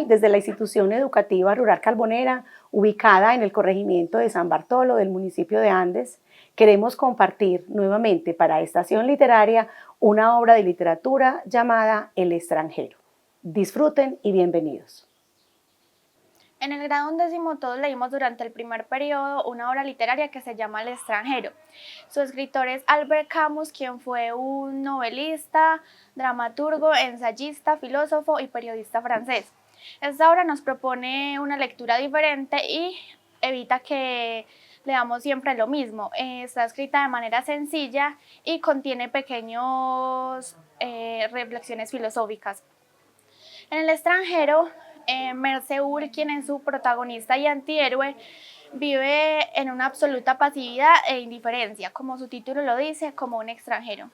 Hoy, desde la institución educativa rural Carbonera, ubicada en el corregimiento de San Bartolo del municipio de Andes, queremos compartir nuevamente para Estación Literaria una obra de literatura llamada El extranjero. Disfruten y bienvenidos. En el grado 11 todos leímos durante el primer periodo una obra literaria que se llama El extranjero. Su escritor es Albert Camus, quien fue un novelista, dramaturgo, ensayista, filósofo y periodista francés. Esta obra nos propone una lectura diferente y evita que leamos siempre lo mismo. Está escrita de manera sencilla y contiene pequeñas reflexiones filosóficas. En El extranjero, Merceur, quien es su protagonista y antihéroe, vive en una absoluta pasividad e indiferencia, como su título lo dice, como un extranjero.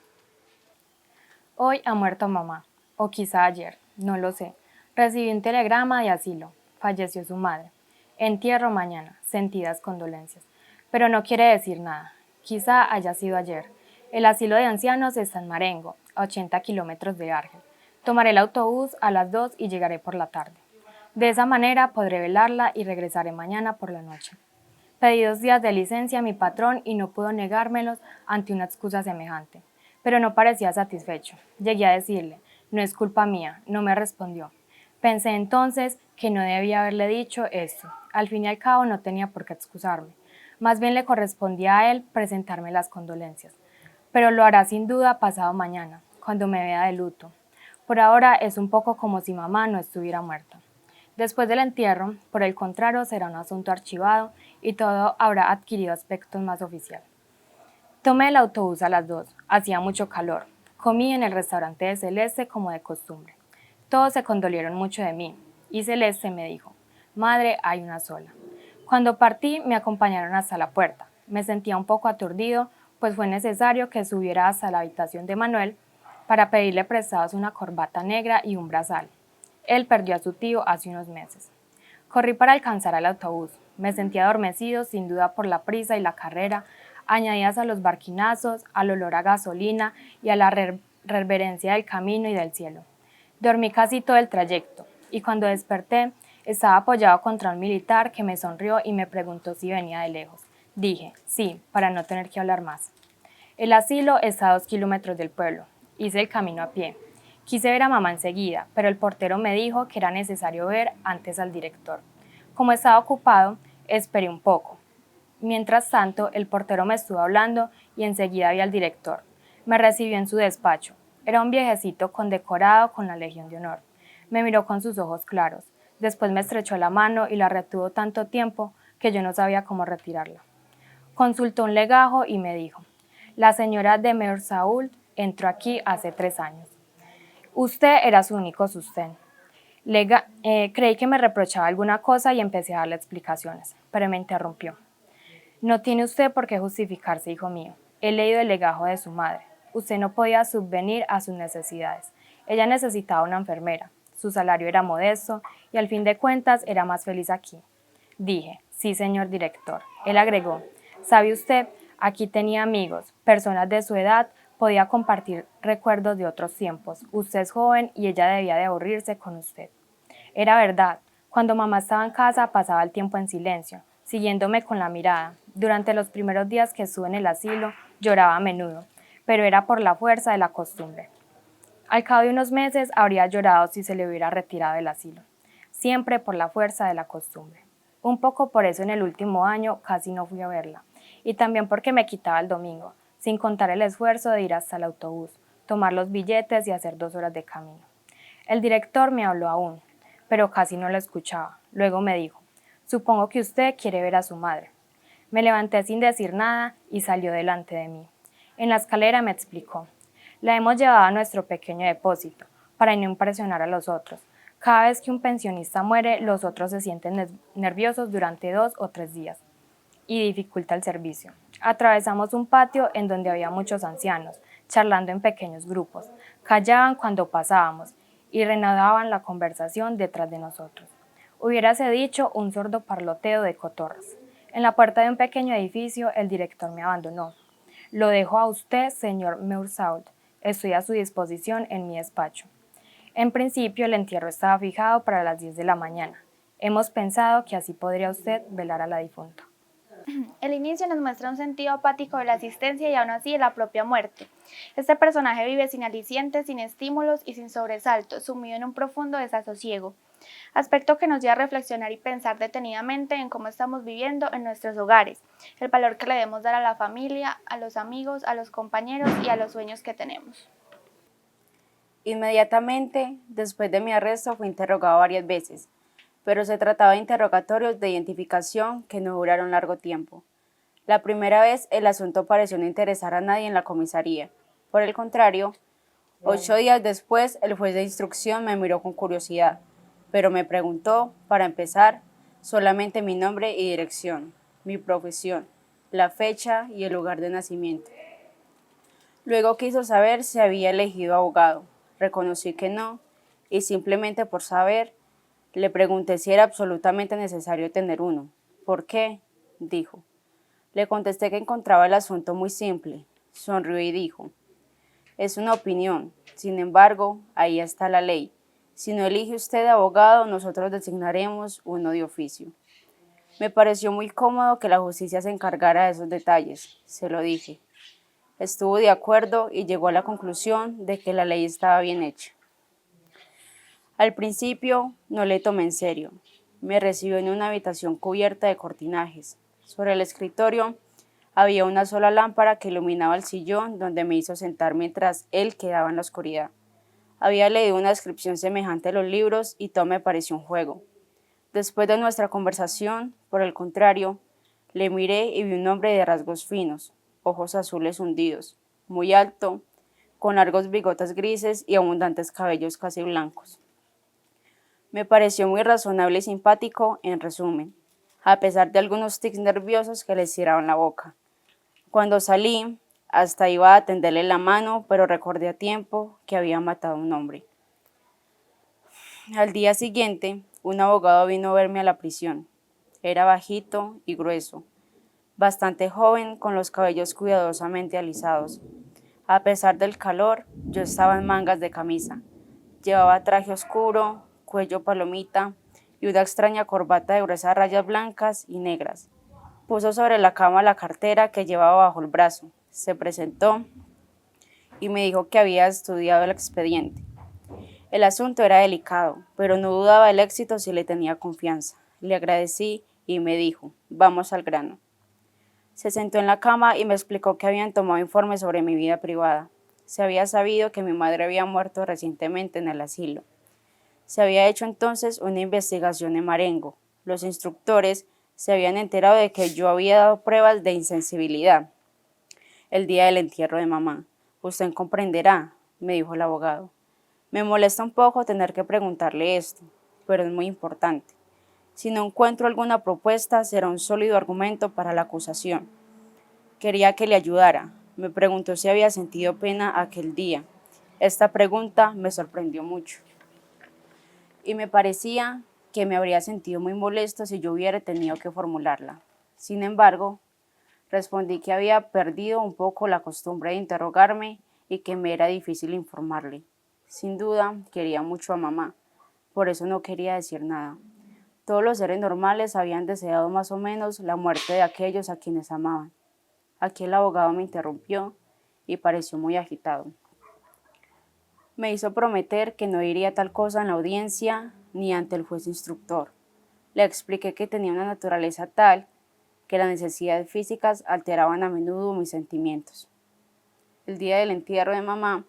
Hoy ha muerto mamá, o quizá ayer, no lo sé. Recibí un telegrama de asilo. Falleció su madre. Entierro mañana, sentidas condolencias. Pero no quiere decir nada. Quizá haya sido ayer. El asilo de ancianos está en Marengo, a 80 kilómetros de Argel. Tomaré el autobús a las 2 y llegaré por la tarde. De esa manera podré velarla y regresaré mañana por la noche. Pedí 2 días de licencia a mi patrón y no pudo negármelos ante una excusa semejante. Pero no parecía satisfecho. Llegué a decirle, no es culpa mía, no me respondió. Pensé entonces que no debía haberle dicho esto. Al fin y al cabo no tenía por qué excusarme. Más bien le correspondía a él presentarme las condolencias. Pero lo hará sin duda pasado mañana, cuando me vea de luto. Por ahora es un poco como si mamá no estuviera muerta. Después del entierro, por el contrario, será un asunto archivado y todo habrá adquirido aspectos más oficiales. Tomé el autobús a las 2, hacía mucho calor. Comí en el restaurante de Celeste como de costumbre. Todos se condolieron mucho de mí, y Celeste me dijo, madre, hay una sola. Cuando partí me acompañaron hasta la puerta. Me sentía un poco aturdido, pues fue necesario que subiera hasta la habitación de Manuel para pedirle prestados una corbata negra y un brazal. Él perdió a su tío hace unos meses. Corrí para alcanzar al autobús. Me sentía adormecido, sin duda por la prisa y la carrera, añadidas a los barquinazos, al olor a gasolina y a la reverencia del camino y del cielo. Dormí casi todo el trayecto, y cuando desperté, estaba apoyado contra un militar que me sonrió y me preguntó si venía de lejos. Dije, sí, para no tener que hablar más. El asilo está a 2 kilómetros del pueblo. Hice el camino a pie. Quise ver a mamá enseguida, pero el portero me dijo que era necesario ver antes al director. Como estaba ocupado, esperé un poco. Mientras tanto, el portero me estuvo hablando y enseguida vi al director. Me recibió en su despacho. Era un viejecito condecorado con la Legión de Honor. Me miró con sus ojos claros. Después me estrechó la mano y la retuvo tanto tiempo que yo no sabía cómo retirarla. Consultó un legajo y me dijo, la señora de Meursault entró aquí hace 3 años. Usted era su único sostén. Creí que me reprochaba alguna cosa y empecé a darle explicaciones, pero me interrumpió. No tiene usted por qué justificarse, hijo mío. He leído el legajo de su madre. Usted no podía subvenir a sus necesidades. Ella necesitaba una enfermera. Su salario era modesto y al fin de cuentas era más feliz aquí. Dije, sí, señor director. Él agregó, ¿sabe usted? Aquí tenía amigos, personas de su edad, podía compartir recuerdos de otros tiempos. Usted es joven y ella debía de aburrirse con usted. Era verdad. Cuando mamá estaba en casa pasaba el tiempo en silencio, siguiéndome con la mirada. Durante los primeros días que estuve en el asilo lloraba a menudo, pero era por la fuerza de la costumbre. Al cabo de unos meses habría llorado si se le hubiera retirado del asilo, siempre por la fuerza de la costumbre. Un poco por eso en el último año casi no fui a verla, y también porque me quitaba el domingo, sin contar el esfuerzo de ir hasta el autobús, tomar los billetes y hacer 2 horas de camino. El director me habló aún, pero casi no lo escuchaba. Luego me dijo, supongo que usted quiere ver a su madre. Me levanté sin decir nada y salió delante de mí. En la escalera me explicó, la hemos llevado a nuestro pequeño depósito, para no impresionar a los otros. Cada vez que un pensionista muere, los otros se sienten nerviosos durante 2 o 3 días y dificulta el servicio. Atravesamos un patio en donde había muchos ancianos, charlando en pequeños grupos. Callaban cuando pasábamos y reanudaban la conversación detrás de nosotros. Hubiérase dicho un sordo parloteo de cotorras. En la puerta de un pequeño edificio, el director me abandonó. Lo dejo a usted, señor Meursault. Estoy a su disposición en mi despacho. En principio, el entierro estaba fijado para las 10 de la mañana. Hemos pensado que así podría usted velar a la difunta. El inicio nos muestra un sentido apático de la existencia y aún así de la propia muerte. Este personaje vive sin alicientes, sin estímulos y sin sobresaltos, sumido en un profundo desasosiego. Aspecto que nos lleva a reflexionar y pensar detenidamente en cómo estamos viviendo en nuestros hogares, el valor que le debemos dar a la familia, a los amigos, a los compañeros y a los sueños que tenemos. Inmediatamente después de mi arresto fui interrogado varias veces, pero se trataba de interrogatorios de identificación que no duraron largo tiempo. La primera vez el asunto pareció no interesar a nadie en la comisaría. Por el contrario, 8 días después el juez de instrucción me miró con curiosidad, pero me preguntó, para empezar, solamente mi nombre y dirección, mi profesión, la fecha y el lugar de nacimiento. Luego quiso saber si había elegido abogado. Reconocí que no, y simplemente por saber, le pregunté si era absolutamente necesario tener uno. ¿Por qué?, dijo. Le contesté que encontraba el asunto muy simple. Sonrió y dijo, es una opinión, sin embargo, ahí está la ley. Si no elige usted abogado, nosotros designaremos uno de oficio. Me pareció muy cómodo que la justicia se encargara de esos detalles, se lo dije. Estuvo de acuerdo y llegó a la conclusión de que la ley estaba bien hecha. Al principio no le tomé en serio. Me recibió en una habitación cubierta de cortinajes. Sobre el escritorio había una sola lámpara que iluminaba el sillón donde me hizo sentar mientras él quedaba en la oscuridad. Había leído una descripción semejante de los libros y todo me pareció un juego. Después de nuestra conversación, por el contrario, le miré y vi un hombre de rasgos finos, ojos azules hundidos, muy alto, con largos bigotes grises y abundantes cabellos casi blancos. Me pareció muy razonable y simpático, en resumen, a pesar de algunos tics nerviosos que le estiraban la boca. Cuando salí, hasta iba a tenderle la mano, pero recordé a tiempo que había matado a un hombre. Al día siguiente, un abogado vino a verme a la prisión. Era bajito y grueso, bastante joven, con los cabellos cuidadosamente alisados. A pesar del calor, yo estaba en mangas de camisa. Llevaba traje oscuro, cuello palomita y una extraña corbata de gruesas rayas blancas y negras. Puso sobre la cama la cartera que llevaba bajo el brazo. Se presentó y me dijo que había estudiado el expediente. El asunto era delicado, pero no dudaba del éxito si le tenía confianza. Le agradecí y me dijo, vamos al grano. Se sentó en la cama y me explicó que habían tomado informes sobre mi vida privada. Se había sabido que mi madre había muerto recientemente en el asilo. Se había hecho entonces una investigación en Marengo. Los instructores se habían enterado de que yo había dado pruebas de insensibilidad el día del entierro de mamá. Usted comprenderá, me dijo el abogado. Me molesta un poco tener que preguntarle esto, pero es muy importante. Si no encuentro alguna propuesta, será un sólido argumento para la acusación. Quería que le ayudara. Me preguntó si había sentido pena aquel día. Esta pregunta me sorprendió mucho. Y me parecía que me habría sentido muy molesto si yo hubiera tenido que formularla. Sin embargo, respondí que había perdido un poco la costumbre de interrogarme y que me era difícil informarle. Sin duda, quería mucho a mamá, por eso no quería decir nada. Todos los seres normales habían deseado más o menos la muerte de aquellos a quienes amaban. Aquí el abogado me interrumpió y pareció muy agitado. Me hizo prometer que no diría tal cosa en la audiencia ni ante el juez instructor. Le expliqué que tenía una naturaleza tal que las necesidades físicas alteraban a menudo mis sentimientos. El día del entierro de mamá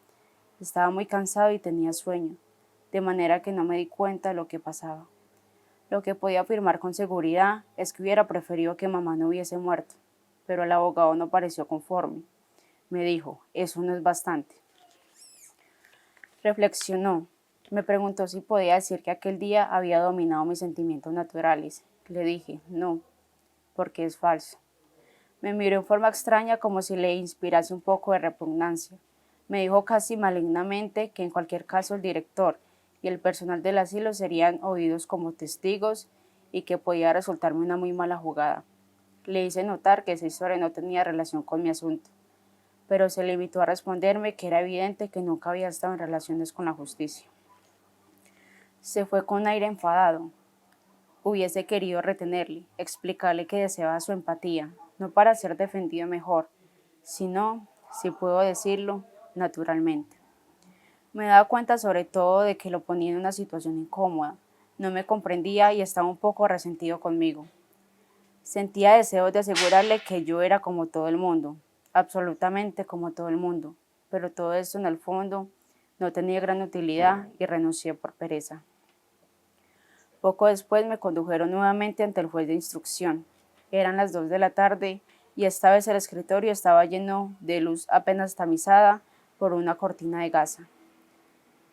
estaba muy cansado y tenía sueño, de manera que no me di cuenta de lo que pasaba. Lo que podía afirmar con seguridad es que hubiera preferido que mamá no hubiese muerto, pero el abogado no pareció conforme. Me dijo, eso no es bastante. Reflexionó. Me preguntó si podía decir que aquel día había dominado mis sentimientos naturales. Le dije, no, porque es falso. Me miró en forma extraña como si le inspirase un poco de repugnancia. Me dijo casi malignamente que en cualquier caso el director y el personal del asilo serían oídos como testigos y que podía resultarme una muy mala jugada. Le hice notar que esa historia no tenía relación con mi asunto, pero se limitó a responderme que era evidente que nunca había estado en relaciones con la justicia. Se fue con aire enfadado. Hubiese querido retenerle, explicarle que deseaba su empatía, no para ser defendido mejor, sino, si puedo decirlo, naturalmente. Me daba cuenta sobre todo de que lo ponía en una situación incómoda, no me comprendía y estaba un poco resentido conmigo. Sentía deseos de asegurarle que yo era como todo el mundo, absolutamente como todo el mundo, pero todo eso en el fondo no tenía gran utilidad y renuncié por pereza. Poco después me condujeron nuevamente ante el juez de instrucción. Eran las 2 de la tarde y esta vez el escritorio estaba lleno de luz apenas tamizada por una cortina de gasa.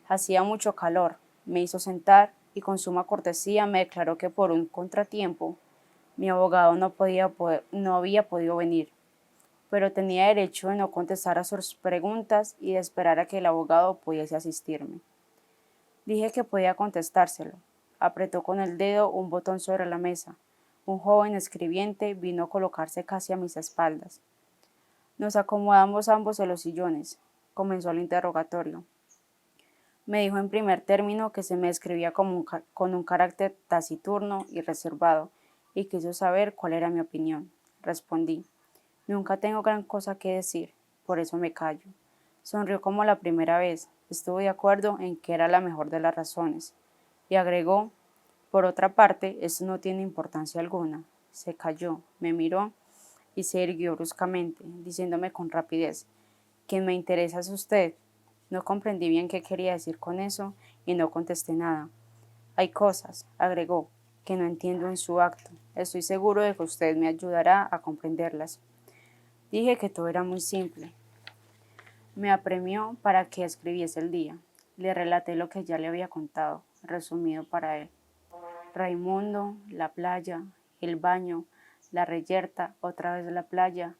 Hacía mucho calor, me hizo sentar y con suma cortesía me declaró que por un contratiempo mi abogado no había podido venir, pero tenía derecho de no contestar a sus preguntas y de esperar a que el abogado pudiese asistirme. Dije que podía contestárselo. Apretó con el dedo un botón sobre la mesa. Un joven escribiente vino a colocarse casi a mis espaldas. Nos acomodamos ambos en los sillones. Comenzó el interrogatorio. Me dijo en primer término que se me describía con un carácter taciturno y reservado, y quiso saber cuál era mi opinión. Respondí: nunca tengo gran cosa que decir, por eso me callo. Sonrió como la primera vez. Estuvo de acuerdo en que era la mejor de las razones. Y agregó: por otra parte, esto no tiene importancia alguna. Se calló, me miró y se irguió bruscamente, diciéndome con rapidez: quien me interesa es usted. No comprendí bien qué quería decir con eso y no contesté nada. Hay cosas, agregó, que no entiendo en su acto. Estoy seguro de que usted me ayudará a comprenderlas. Dije que todo era muy simple. Me apremió para que escribiese el día. Le relaté lo que ya le había contado, resumido para él. Raimundo, la playa, el baño, la reyerta, otra vez la playa,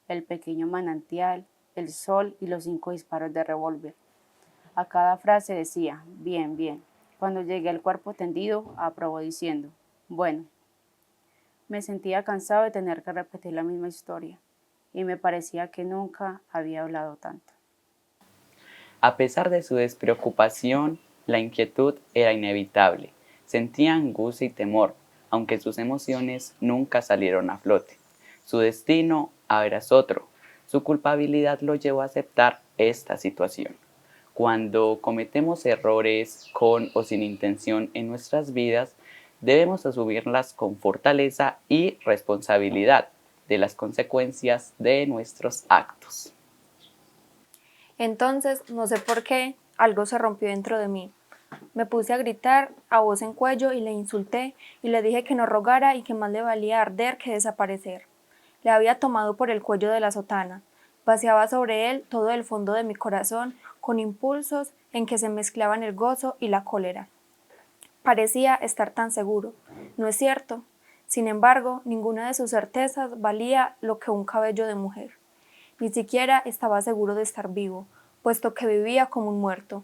el pequeño manantial, el sol y los 5 disparos de revólver. A cada frase decía: bien, bien. Cuando llegué al cuerpo tendido, aprobó diciendo: bueno. Me sentía cansado de tener que repetir la misma historia, y me parecía que nunca había hablado tanto. A pesar de su despreocupación, la inquietud era inevitable. Sentía angustia y temor, aunque sus emociones nunca salieron a flote. Su destino ahora es otro. Su culpabilidad lo llevó a aceptar esta situación. Cuando cometemos errores con o sin intención en nuestras vidas, debemos asumirlas con fortaleza y responsabilidad de las consecuencias de nuestros actos. Entonces, no sé por qué, algo se rompió dentro de mí. Me puse a gritar a voz en cuello y le insulté y le dije que no rogara y que más le valía arder que desaparecer. Le había tomado por el cuello de la sotana. Vaciaba sobre él todo el fondo de mi corazón con impulsos en que se mezclaban el gozo y la cólera. Parecía estar tan seguro. ¿No es cierto? Sin embargo, ninguna de sus certezas valía lo que un cabello de mujer. Ni siquiera estaba seguro de estar vivo, puesto que vivía como un muerto.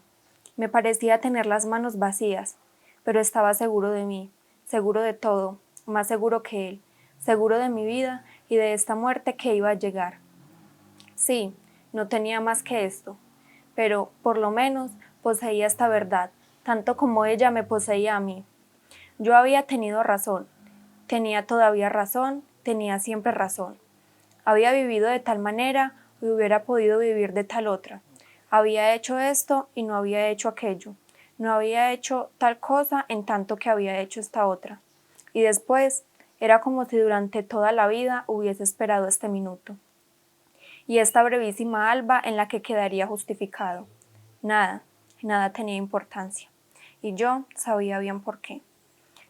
Me parecía tener las manos vacías, pero estaba seguro de mí, seguro de todo, más seguro que él, seguro de mi vida y de esta muerte que iba a llegar. Sí, no tenía más que esto, pero, por lo menos, poseía esta verdad, tanto como ella me poseía a mí. Yo había tenido razón, tenía todavía razón, tenía siempre razón. Había vivido de tal manera y hubiera podido vivir de tal otra. Había hecho esto y no había hecho aquello. No había hecho tal cosa en tanto que había hecho esta otra. Y después era como si durante toda la vida hubiese esperado este minuto. Y esta brevísima alba en la que quedaría justificado. Nada tenía importancia. Y yo sabía bien por qué.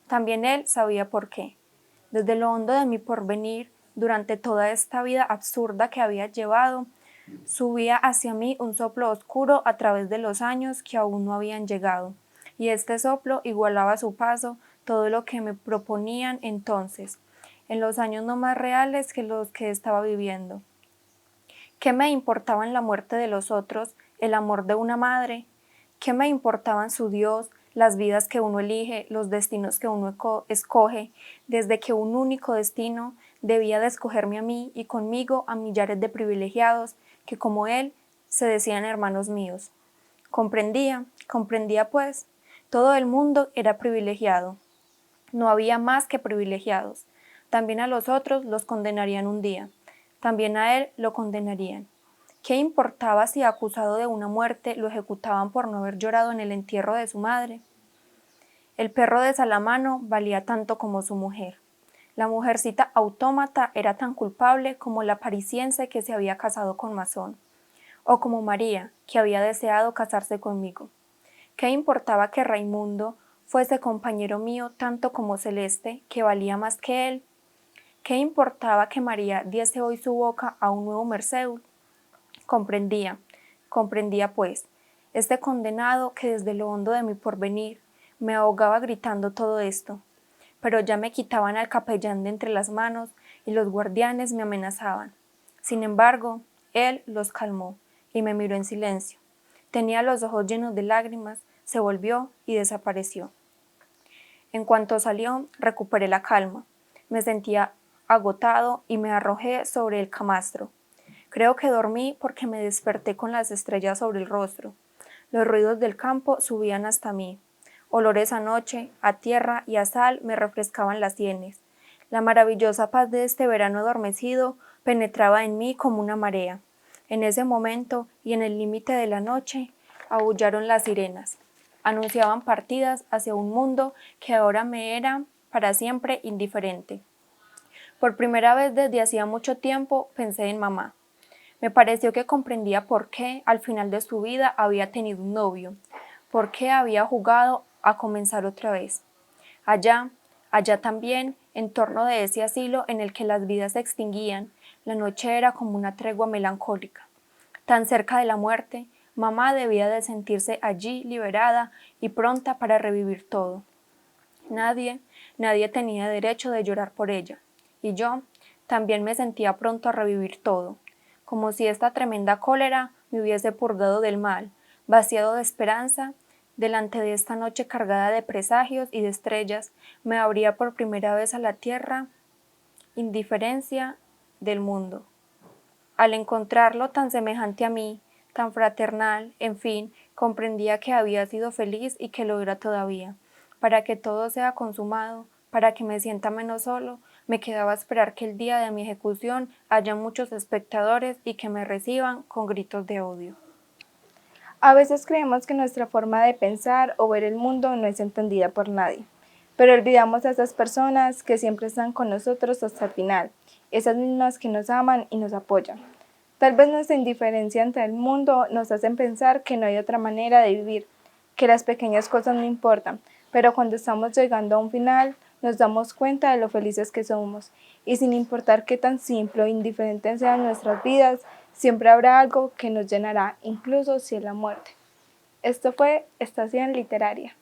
También él sabía por qué. Desde lo hondo de mi porvenir, durante toda esta vida absurda que había llevado, subía hacia mí un soplo oscuro a través de los años que aún no habían llegado, y este soplo igualaba a su paso todo lo que me proponían entonces, en los años no más reales que los que estaba viviendo. ¿Qué me importaban la muerte de los otros, el amor de una madre? ¿Qué me importaban su Dios, las vidas que uno elige, los destinos que uno escoge, desde que un único destino debía de escogerme a mí y conmigo a millares de privilegiados que, como él, se decían hermanos míos? Comprendía pues, Todo el mundo era privilegiado. No había más que privilegiados. También a los otros los condenarían un día. También a él lo condenarían. ¿Qué importaba si acusado de una muerte lo ejecutaban por no haber llorado en el entierro de su madre? El perro de Salamano valía tanto como su mujer. La mujercita autómata era tan culpable como la parisiense que se había casado con Masón, o como María, que había deseado casarse conmigo. ¿Qué importaba que Raimundo fuese compañero mío tanto como Celeste, que valía más que él? ¿Qué importaba que María diese hoy su boca a un nuevo Mercedes? Comprendía pues, este condenado que desde lo hondo de mi porvenir me ahogaba gritando todo esto, pero ya me quitaban al capellán de entre las manos y los guardianes me amenazaban. Sin embargo, él los calmó y me miró en silencio. Tenía los ojos llenos de lágrimas, se volvió y desapareció. En cuanto salió, recuperé la calma. Me sentía agotado y me arrojé sobre el camastro. Creo que dormí porque me desperté con las estrellas sobre el rostro. Los ruidos del campo subían hasta mí. Olores a noche, a tierra y a sal me refrescaban las sienes. La maravillosa paz de este verano adormecido penetraba en mí como una marea. En ese momento y en el límite de la noche, aullaron las sirenas. Anunciaban partidas hacia un mundo que ahora me era para siempre indiferente. Por primera vez desde hacía mucho tiempo pensé en mamá. Me pareció que comprendía por qué al final de su vida había tenido un novio, por qué había jugado a comenzar otra vez. Allá también, en torno de ese asilo en el que las vidas se extinguían, la noche era como una tregua melancólica. Tan cerca de la muerte, mamá debía de sentirse allí liberada y pronta para revivir todo. Nadie tenía derecho de llorar por ella, y yo también me sentía pronto a revivir todo, como si esta tremenda cólera me hubiese purgado del mal, vaciado de esperanza. Delante de esta noche cargada de presagios y de estrellas, me abría por primera vez a la tierra indiferencia del mundo. Al encontrarlo tan semejante a mí, tan fraternal, en fin, comprendía que había sido feliz y que lo era todavía. Para que todo sea consumado, para que me sienta menos solo, me quedaba esperar que el día de mi ejecución haya muchos espectadores y que me reciban con gritos de odio. A veces creemos que nuestra forma de pensar o ver el mundo no es entendida por nadie, pero olvidamos a esas personas que siempre están con nosotros hasta el final, esas mismas que nos aman y nos apoyan. Tal vez nuestra indiferencia ante el mundo nos hacen pensar que no hay otra manera de vivir, que las pequeñas cosas no importan, pero cuando estamos llegando a un final nos damos cuenta de lo felices que somos, y sin importar qué tan simple o indiferente sean nuestras vidas, siempre habrá algo que nos llenará, incluso si es la muerte. Esto fue Estación Literaria.